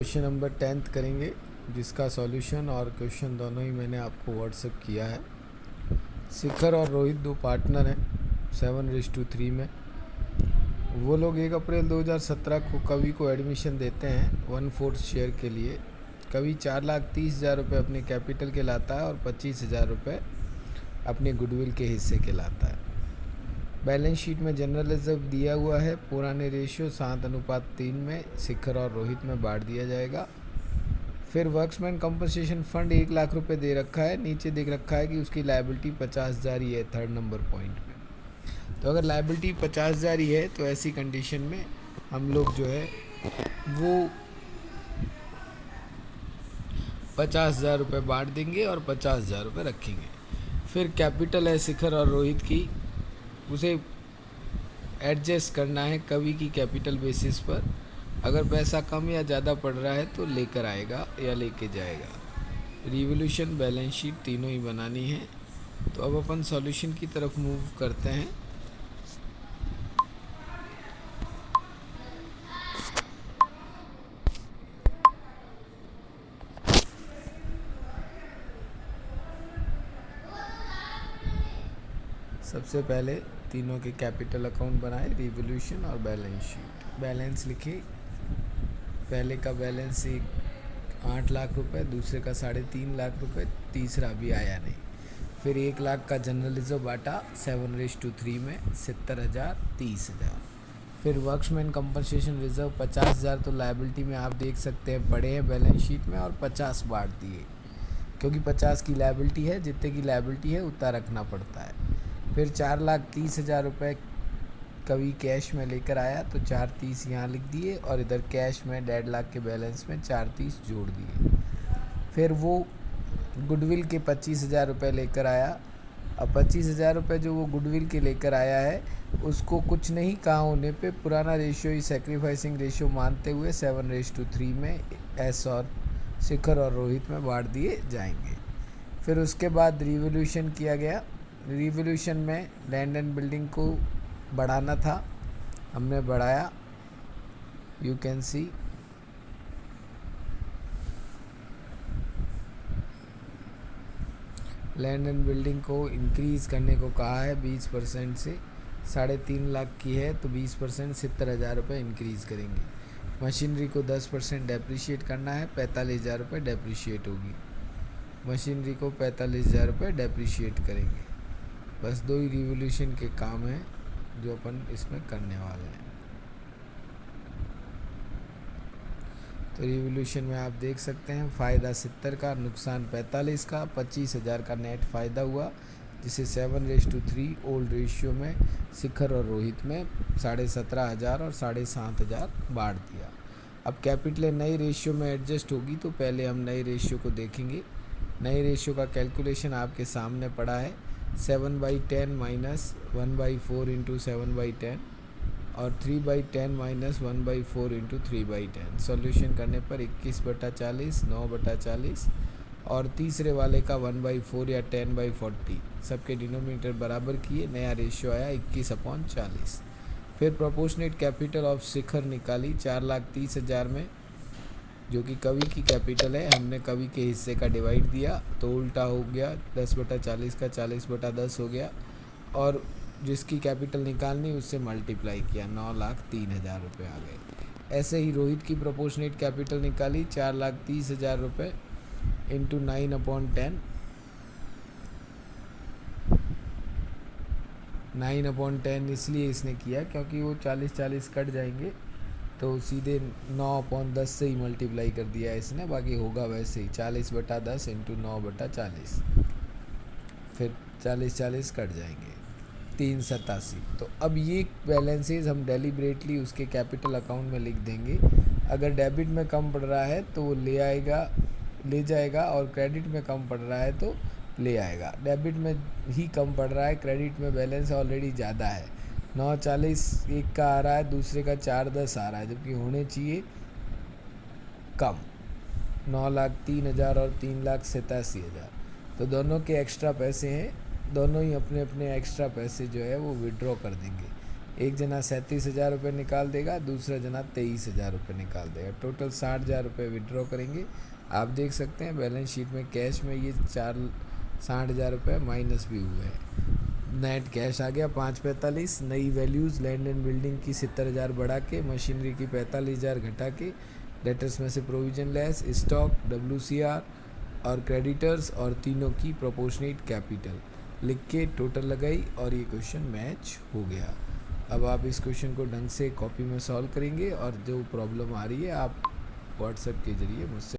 Question number 10th करेंगे, जिसका solution और क्वेश्चन दोनों ही मैंने आपको व्हाट्सएप किया है। शिखर और रोहित दो पार्टनर हैं 7:3 में। वो लोग 1 अप्रैल 2017 को कवि को एडमिशन देते हैं 1/4 शेयर के लिए। कवि 4,30,000 रुपये अपने कैपिटल के लाता है और 25,000 रुपये अपने गुडविल के हिस्से के लाता है। बैलेंस शीट में जनरल रिजर्व दिया हुआ है। पुराने रेशियो 7:3 में शिखर और रोहित में बांट दिया जाएगा। फिर वर्क्समैन कंपनसेशन फंड 1 लाख रुपए दे रखा है। नीचे देख रखा है कि उसकी लायबिलिटी 50,000 ही है 3rd नंबर पॉइंट में। तो अगर लायबिलिटी 50,000 ही है तो ऐसी कंडीशन में हम लोग जो है वो 50,000 रुपये बांट देंगे और 50,000 रुपये रखेंगे। फिर कैपिटल है शिखर और रोहित की, उसे एडजस्ट करना है कवि की कैपिटल बेसिस पर। अगर पैसा कम या ज़्यादा पड़ रहा है तो लेकर आएगा या लेके जाएगा। रिवोल्यूशन, बैलेंस शीट तीनों ही बनानी है। तो अब अपन सॉल्यूशन की तरफ मूव करते हैं। सबसे पहले तीनों के कैपिटल अकाउंट बनाए, रिवोल्यूशन और बैलेंस शीट। बैलेंस लिखे, पहले का बैलेंस 8 लाख रुपए, दूसरे का 3.5 लाख रुपए, तीसरा भी आया नहीं। फिर 1 लाख का जनरल रिजर्व बांटा 7:3 में 70,000, 30,000। फिर वर्क्समैन कंपनसेशन रिजर्व 50,000 तो लायबिलिटी में आप देख सकते हैं पड़े हैं बैलेंस शीट में, और 50 बांट दिए क्योंकि 50 की लायबिलिटी है, जितने की लायबिलिटी है उतना रखना पड़ता है। फिर 4,30,000 रुपये कवि कैश में लेकर आया तो 4,30 यहाँ लिख दिए, और इधर कैश में 1.5 लाख के बैलेंस में 4,30 जोड़ दिए। फिर वो गुडविल के 25,000 रुपये लेकर आया। अब 25,000 रुपये जो वो गुडविल के लेकर आया है उसको कुछ नहीं कहा होने पे पुराना रेशियो ही सैक्रिफाइसिंग रेशियो मानते हुए 7:3 में एस और शिखर और रोहित में बांट दिए जाएंगे। फिर उसके बाद रिवोल्यूशन किया गया। रिवोल्यूशन में लैंड एंड बिल्डिंग को बढ़ाना था, हमने बढ़ाया। You can see land and building को इंक्रीज़ करने को कहा है 20% से। 3.5 लाख की है तो 20% 70,000 रुपये इंक्रीज़ करेंगे। मशीनरी को 10% डेप्रिशिएट करना है, 45,000 रुपये डेप्रिशिएट होगी। मशीनरी को 45,000 रुपये डेप्रिशिएट करेंगे। बस 2 ही रिवोल्यूशन के काम हैं जो अपन इसमें करने वाले हैं। तो रिवोल्यूशन में आप देख सकते हैं फ़ायदा 70 का, नुकसान 45 का, 25,000 का नेट फ़ायदा हुआ, जिसे 7:3 ओल्ड रेशियो में शिखर और रोहित में 17,500 और 7,500 बांट दिया। अब कैपिटल नई रेशियो में एडजस्ट होगी तो पहले हम नए रेशियो को देखेंगे। नए रेशियो का कैलकुलेशन आपके सामने पड़ा है। 7/10 माइनस 1/4 इंटू 7/10 और 3/10 माइनस 1/4 इंटू 3/10। सॉल्यूशन करने पर 21/40, 9/40 और तीसरे वाले का 1/4 या 10/40। सबके डिनोमिनेटर बराबर किए, नया रेशियो आया 21/40। फिर प्रोपोर्शनेट कैपिटल ऑफ शिखर निकाली 4,30,000 में, जो कि कवि की कैपिटल है। हमने कवि के हिस्से का डिवाइड दिया तो उल्टा हो गया, 10/40 का 40/10 हो गया, और जिसकी कैपिटल निकालनी उससे मल्टीप्लाई किया, 9,03,000 रुपये आ गए। ऐसे ही रोहित की प्रोपोर्शनेट कैपिटल निकाली 4,30,000 रुपये इंटू 9/10। 9/10 इसलिए इसने किया क्योंकि वो 40-40 कट जाएंगे तो सीधे 9/10 से ही मल्टीप्लाई कर दिया इसने, बाकी होगा वैसे ही 40/10 इंटू 9/40। फिर 40-40 कट जाएंगे, 387। तो अब ये बैलेंसेज हम डेलिबरेटली उसके कैपिटल अकाउंट में लिख देंगे। अगर डेबिट में कम पड़ रहा है तो वो ले जाएगा, और क्रेडिट में कम पड़ रहा है तो ले आएगा। डेबिट में ही कम पड़ रहा है, क्रेडिट में बैलेंस ऑलरेडी ज़्यादा है। 940 एक का आ रहा है, दूसरे का 410 आ रहा है, जबकि होने चाहिए कम 9,03,000 और 3,87,000। तो दोनों के एक्स्ट्रा पैसे हैं, दोनों ही अपने अपने एक्स्ट्रा पैसे जो है वो विड्रॉ कर देंगे। एक जना 37,000 रुपये निकाल देगा, दूसरा जना 23,000 रुपये निकाल देगा। टोटल 60,000 रुपये विड्रॉ करेंगे। आप देख सकते हैं बैलेंस शीट में कैश में ये 60,000 रुपये माइनस भी हुए हैं। नेट कैश आ गया 545। नई वैल्यूज़ लैंड एंड बिल्डिंग की 70,000 बढ़ा के, मशीनरी की 45,000 घटा के, डेटर्स में से प्रोविजन लेस, स्टॉक, WCR और क्रेडिटर्स और तीनों की प्रोपोर्शनेट कैपिटल लिख के टोटल लगाई और ये क्वेश्चन मैच हो गया। अब आप इस क्वेश्चन को ढंग से कॉपी में सॉल्व करेंगे और जो प्रॉब्लम आ रही है आप व्हाट्सएप के ज़रिए मुझसे